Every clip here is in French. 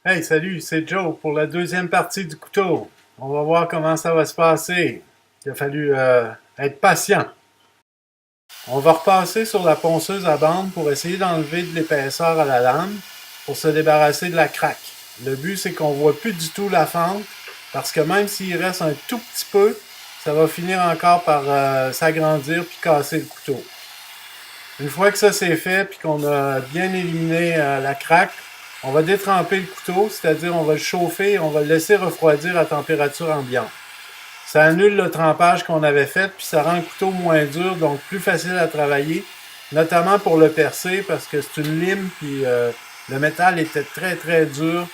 Hey, salut, c'est Joe pour la deuxième partie du couteau. On va voir comment ça va se passer. Il a fallu être patient. On va repasser sur la ponceuse à bande pour essayer d'enlever de l'épaisseur à la lame pour se débarrasser de la craque. Le but, c'est qu'on voit plus du tout la fente parce que même s'il reste un tout petit peu, ça va finir encore par s'agrandir puis casser le couteau. Une fois que ça c'est fait puis qu'on a bien éliminé la craque, on va détremper le couteau, c'est-à-dire on va le chauffer et on va le laisser refroidir à température ambiante. Ça annule le trempage qu'on avait fait, puis ça rend le couteau moins dur, donc plus facile à travailler, notamment pour le percer, parce que c'est une lime, puis le métal était très très dur.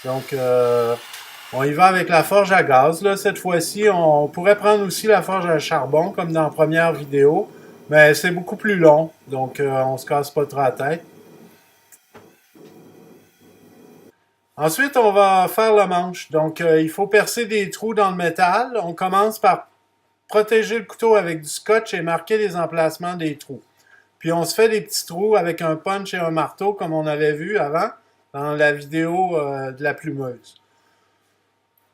Donc on y va avec la forge à gaz. Là, cette fois-ci, on pourrait prendre aussi la forge à charbon, comme dans la première vidéo, mais c'est beaucoup plus long, donc on se casse pas trop la tête. Ensuite, on va faire le manche. Donc, il faut percer des trous dans le métal. On commence par protéger le couteau avec du scotch et marquer les emplacements des trous. Puis, on se fait des petits trous avec un punch et un marteau, comme on avait vu avant dans la vidéo de la plumeuse.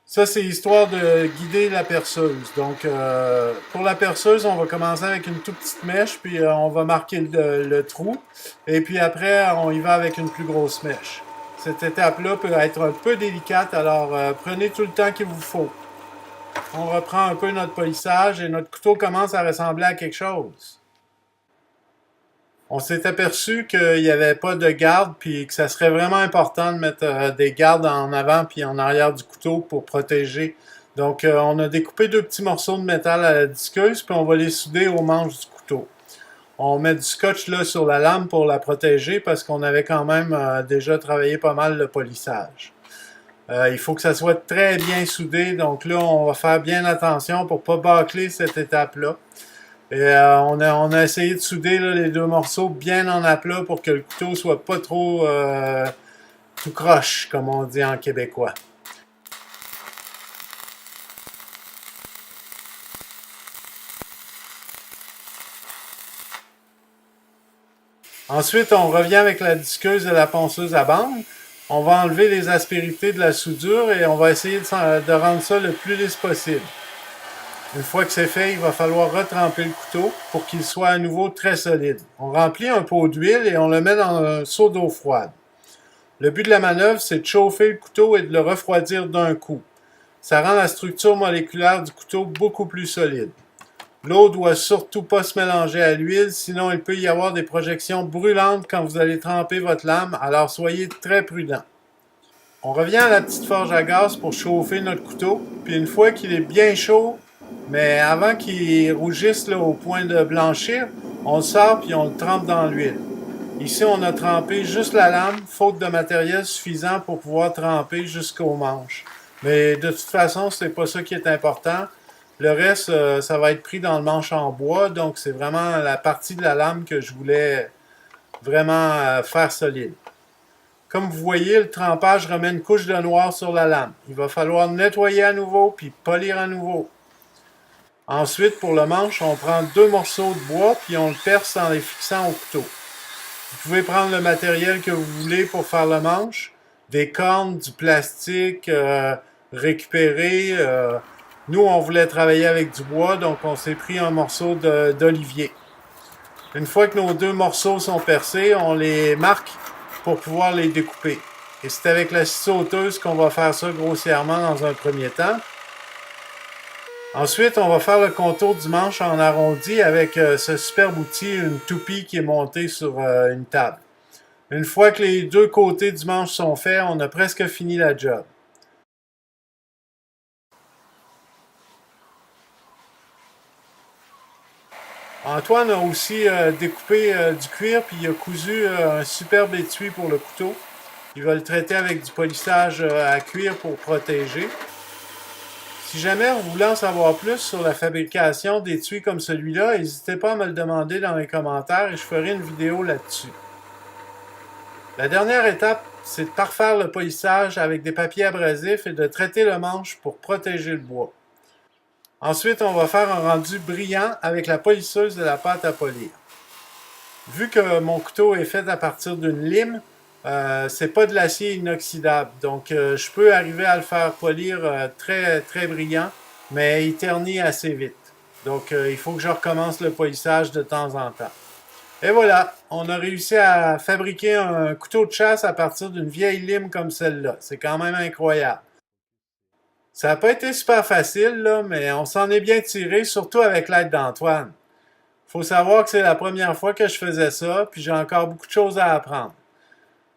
Ça, c'est histoire de guider la perceuse. Donc, pour la perceuse, on va commencer avec une toute petite mèche, puis on va marquer le trou. Et puis après, on y va avec une plus grosse mèche. Cette étape-là peut être un peu délicate, alors prenez tout le temps qu'il vous faut. On reprend un peu notre polissage et notre couteau commence à ressembler à quelque chose. On s'est aperçu qu'il n'y avait pas de garde, puis que ça serait vraiment important de mettre des gardes en avant puis en arrière du couteau pour protéger. Donc, on a découpé deux petits morceaux de métal à la disqueuse, puis on va les souder aux manches du couteau. On met du scotch là sur la lame pour la protéger parce qu'on avait quand même déjà travaillé pas mal le polissage. Il faut que ça soit très bien soudé, donc là, on va faire bien attention pour ne pas bâcler cette étape-là. Et on a essayé de souder là, les deux morceaux bien en aplat pour que le couteau soit pas trop tout croche, comme on dit en québécois. Ensuite, on revient avec la disqueuse et la ponceuse à bande. On va enlever les aspérités de la soudure et on va essayer de rendre ça le plus lisse possible. Une fois que c'est fait, il va falloir retremper le couteau pour qu'il soit à nouveau très solide. On remplit un pot d'huile et on le met dans un seau d'eau froide. Le but de la manœuvre, c'est de chauffer le couteau et de le refroidir d'un coup. Ça rend la structure moléculaire du couteau beaucoup plus solide. L'eau doit surtout pas se mélanger à l'huile, sinon il peut y avoir des projections brûlantes quand vous allez tremper votre lame, alors soyez très prudent. On revient à la petite forge à gaz pour chauffer notre couteau, puis une fois qu'il est bien chaud, mais avant qu'il rougisse là, au point de blanchir, on le sort puis on le trempe dans l'huile. Ici, on a trempé juste la lame, faute de matériel suffisant pour pouvoir tremper jusqu'aux manches. Mais de toute façon, c'est pas ça qui est important. Le reste, ça va être pris dans le manche en bois, donc c'est vraiment la partie de la lame que je voulais vraiment faire solide. Comme vous voyez, le trempage remet une couche de noir sur la lame. Il va falloir nettoyer à nouveau puis polir à nouveau. Ensuite, pour le manche, on prend deux morceaux de bois puis on le perce en les fixant au couteau. Vous pouvez prendre le matériel que vous voulez pour faire le manche, des cornes, du plastique récupéré. Nous, on voulait travailler avec du bois, donc on s'est pris un morceau d'olivier. Une fois que nos deux morceaux sont percés, on les marque pour pouvoir les découper. Et c'est avec la scie sauteuse qu'on va faire ça grossièrement dans un premier temps. Ensuite, on va faire le contour du manche en arrondi avec ce superbe outil, une toupie qui est montée sur une table. Une fois que les deux côtés du manche sont faits, on a presque fini la job. Antoine a aussi découpé du cuir puis il a cousu un superbe étui pour le couteau. Il va le traiter avec du polissage à cuir pour protéger. Si jamais vous voulez en savoir plus sur la fabrication d'étuis comme celui-là, n'hésitez pas à me le demander dans les commentaires et je ferai une vidéo là-dessus. La dernière étape, c'est de parfaire le polissage avec des papiers abrasifs et de traiter le manche pour protéger le bois. Ensuite, on va faire un rendu brillant avec la polisseuse et la pâte à polir. Vu que mon couteau est fait à partir d'une lime, c'est pas de l'acier inoxydable. Donc, je peux arriver à le faire polir très, très brillant, mais il ternit assez vite. Donc, il faut que je recommence le polissage de temps en temps. Et voilà, on a réussi à fabriquer un couteau de chasse à partir d'une vieille lime comme celle-là. C'est quand même incroyable. Ça n'a pas été super facile, là, mais on s'en est bien tiré, surtout avec l'aide d'Antoine. Faut savoir que c'est la première fois que je faisais ça, puis j'ai encore beaucoup de choses à apprendre.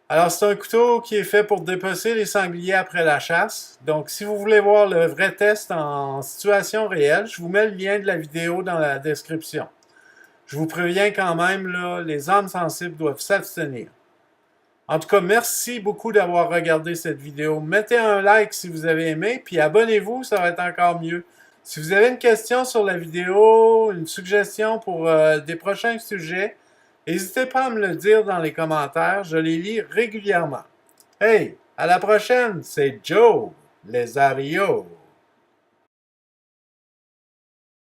Alors, c'est un couteau qui est fait pour dépecer les sangliers après la chasse. Donc, si vous voulez voir le vrai test en situation réelle, je vous mets le lien de la vidéo dans la description. Je vous préviens quand même, là, les âmes sensibles doivent s'abstenir. En tout cas, merci beaucoup d'avoir regardé cette vidéo. Mettez un like si vous avez aimé, puis abonnez-vous, ça va être encore mieux. Si vous avez une question sur la vidéo, une suggestion pour des prochains sujets, n'hésitez pas à me le dire dans les commentaires, je les lis régulièrement. Hey, à la prochaine, c'est Joe, les Arios.